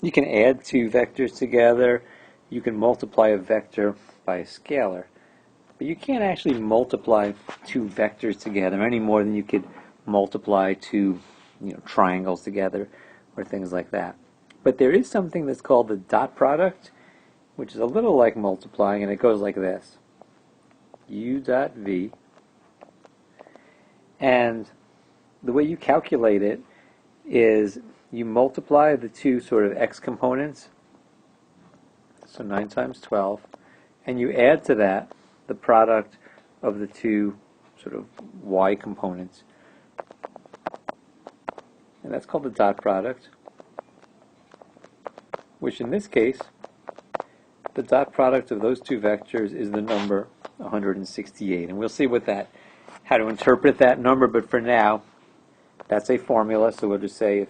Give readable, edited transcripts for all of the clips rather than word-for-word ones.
You can add two vectors together. You can multiply a vector by a scalar. But you can't actually multiply two vectors together any more than you could multiply two triangles together or things like that. But there is something that's called the dot product, which is a little like multiplying, and it goes like this. U dot V. And the way you calculate it is you multiply the two sort of x components, so 9 times 12, and you add to that the product of the two sort of y components. And that's called the dot product, which in this case, the dot product of those two vectors is the number 168. And we'll see how to interpret that number, but for now, that's a formula, so we'll just say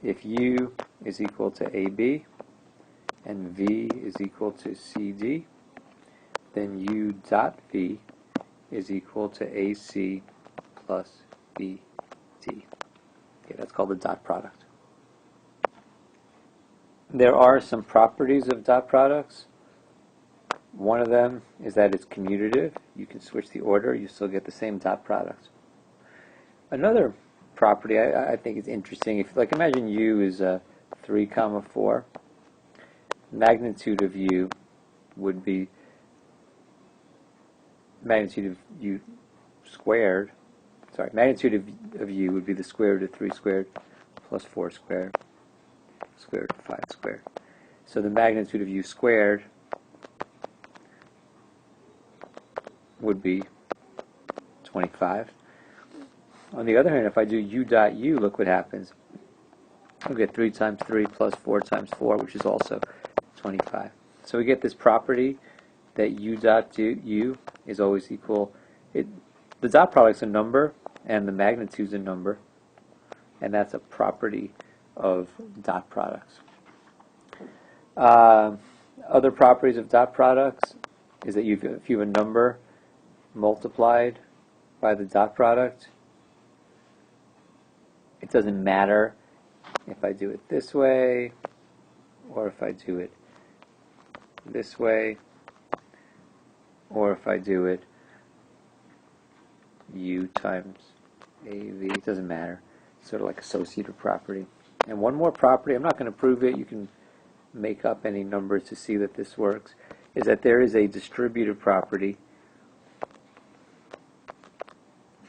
if U is equal to AB and V is equal to CD, then U dot V is equal to AC plus BD. Okay, that's called the dot product. There are some properties of dot products. One of them is that it's commutative. You can switch the order, you still get the same dot product. Another property I think is interesting, if imagine U is 3, 4. Magnitude of U would be magnitude of U squared. Sorry, magnitude of U would be the square root of 3 squared plus 4 squared, square root of 5 squared. So the magnitude of U squared would be 25. On the other hand, if I do U dot U, look what happens. I'll get 3 times 3 plus 4 times 4, which is also 25. So we get this property that U dot U is always equal. The dot product's a number, and the magnitude's a number, and that's a property of dot products. Other properties of dot products is that if you have a number multiplied by the dot product, it doesn't matter if I do it this way or if I do it this way or if I do it U times AV. It doesn't matter. It's sort of like associative property. And one more property, I'm not going to prove it, you can make up any numbers to see that this works, is that there is a distributive property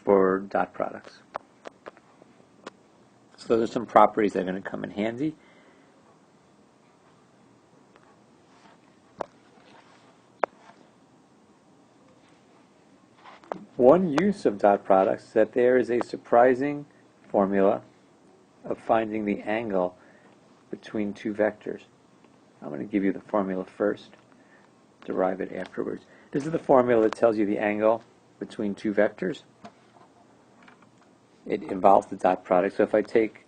for dot products. So those are some properties that are going to come in handy. One use of dot products is that there is a surprising formula of finding the angle between two vectors. I'm going to give you the formula first, derive it afterwards. This is the formula that tells you the angle between two vectors. It involves the dot product. So if I take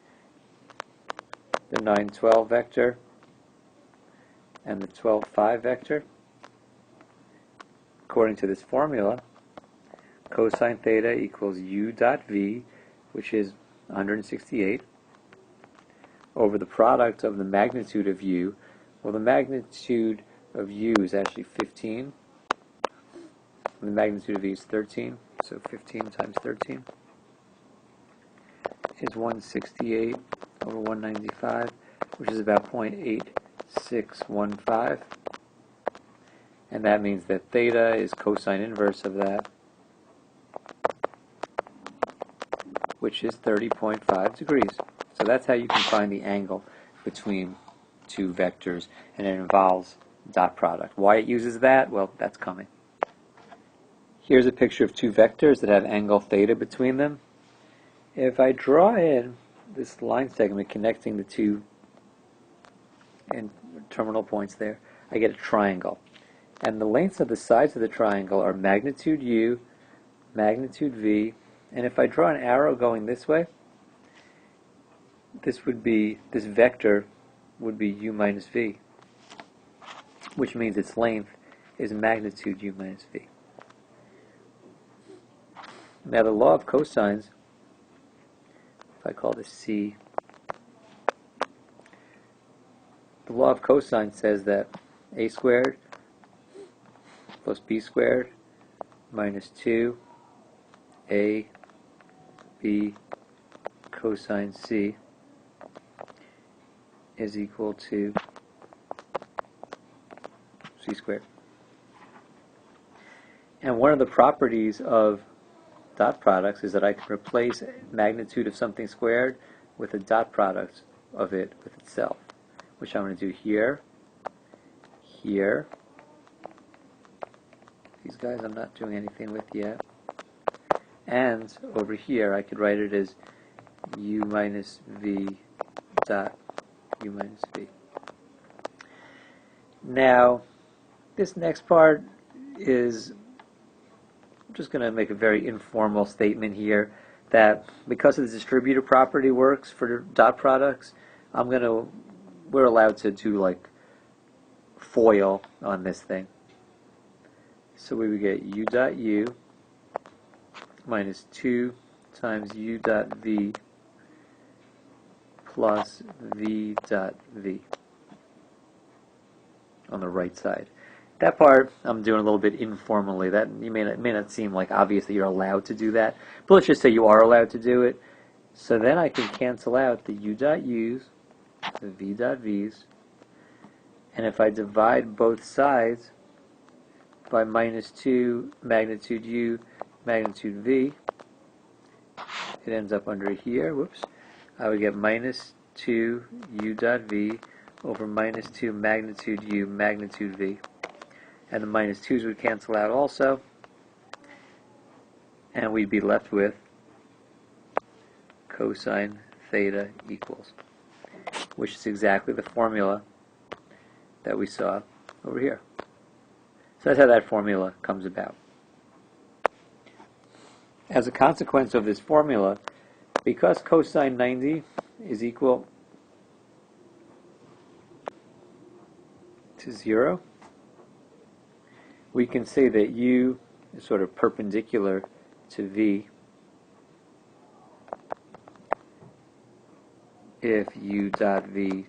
the 9, 12 vector and the 12, 5 vector, according to this formula, cosine theta equals U dot V, which is 168, over the product of the magnitude of U. Well, the magnitude of U is actually 15. And the magnitude of V is 13. So 15 times 13 is 168 over 195, which is about 0.8615. And that means that theta is cosine inverse of that, which is 30.5 degrees. So that's how you can find the angle between two vectors, and it involves dot product. Why it uses that? Well, that's coming. Here's a picture of two vectors that have angle theta between them. If I draw in this line segment connecting the two and terminal points there, I get a triangle. And the lengths of the sides of the triangle are magnitude U, magnitude V, and if I draw an arrow going this way, this vector would be U minus V, which means its length is magnitude U minus V. Now the law of cosines, if I call this C law of cosine says that a squared plus b squared minus 2ab cosine c is equal to c squared. And one of the properties of dot products is that I can replace magnitude of something squared with a dot product of it with itself, which I'm going to do here, here. These guys I'm not doing anything with yet. And over here I could write it as u minus v dot u minus v. Now, this next part is, I'm just going to make a very informal statement here that because of the distributive property works for dot products, we're allowed to do like FOIL on this thing. So we would get u dot u minus 2 times u dot v plus v dot v on the right side. That part I'm doing a little bit informally. That it may not seem like obvious that you're allowed to do that, but let's just say you are allowed to do it. So then I can cancel out the u dot u's, the v dot v's, and if I divide both sides by minus 2 magnitude u magnitude v, it ends up under here. Whoops. I would get minus 2 u dot v over minus 2 magnitude u magnitude v. And the minus 2's would cancel out also. And we'd be left with cosine theta equals, which is exactly the formula that we saw over here. So that's how that formula comes about. As a consequence of this formula, because cosine 90 is equal to 0, we can say that u is sort of perpendicular to v if u dot v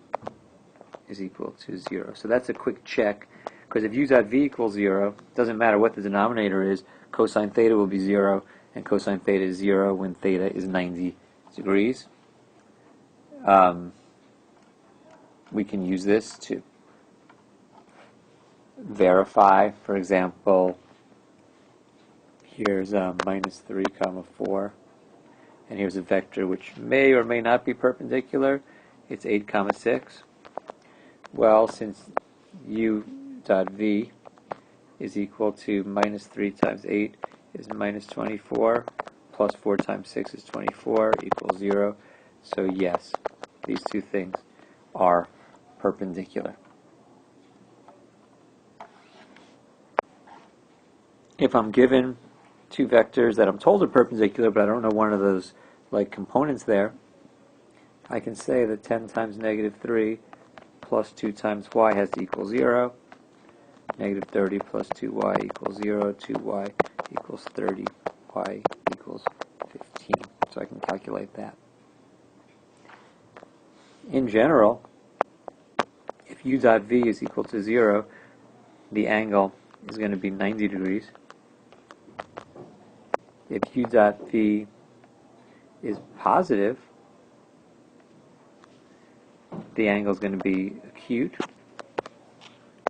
is equal to 0. So that's a quick check, because if u dot v equals 0, it doesn't matter what the denominator is, cosine theta will be 0, and cosine theta is 0 when theta is 90 degrees. We can use this to verify. For example, here's minus 3 comma 4, and here's a vector which may or may not be perpendicular. It's 8 comma 6. Well, since u dot v is equal to minus 3 times 8 is minus 24, plus 4 times 6 is 24, equals 0. So yes, these two things are perpendicular. If I'm given two vectors that I'm told are perpendicular, but I don't know one of those like components there, I can say that 10 times negative 3 plus 2 times y has to equal 0. Negative 30 plus 2y equals 0. 2y equals 30. Y equals 15. So I can calculate that. In general, if u dot v is equal to 0, the angle is going to be 90 degrees. If u dot v is positive, the angle is going to be acute.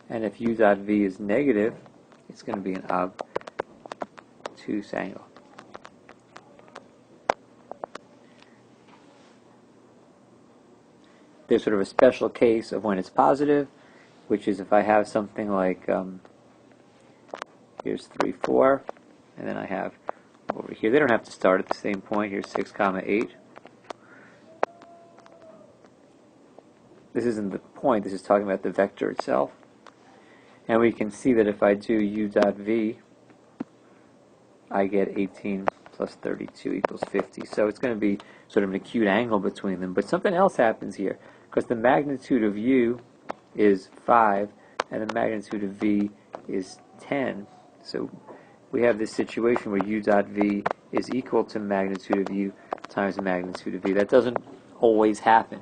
And if u dot v is negative, it's going to be an obtuse angle. There's sort of a special case of when it's positive, which is if I have something like, here's 3, 4, and then I have over here, they don't have to start at the same point, here's 6 comma 8. This isn't the point, this is talking about the vector itself. And we can see that if I do u dot v, I get 18 plus 32 equals 50. So it's going to be sort of an acute angle between them. But something else happens here, because the magnitude of u is 5, and the magnitude of v is 10. So we have this situation where u dot v is equal to magnitude of u times magnitude of v. That doesn't always happen.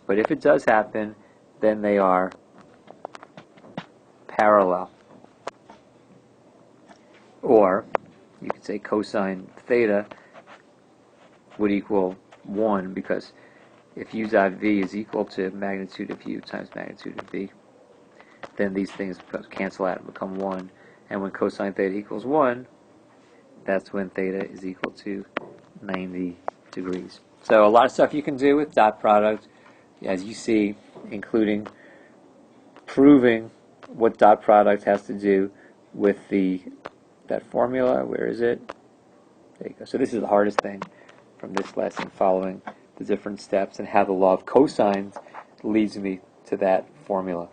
But if it does happen, then they are parallel. Or you could say cosine theta would equal 1, because if u dot v is equal to magnitude of u times magnitude of v, then these things cancel out and become 1. And when cosine theta equals 1, that's when theta is equal to 90 degrees. So a lot of stuff you can do with dot product, as you see, including proving what dot product has to do with that formula. Where is it? There you go. So this is the hardest thing from this lesson, following the different steps and how the law of cosines leads me to that formula.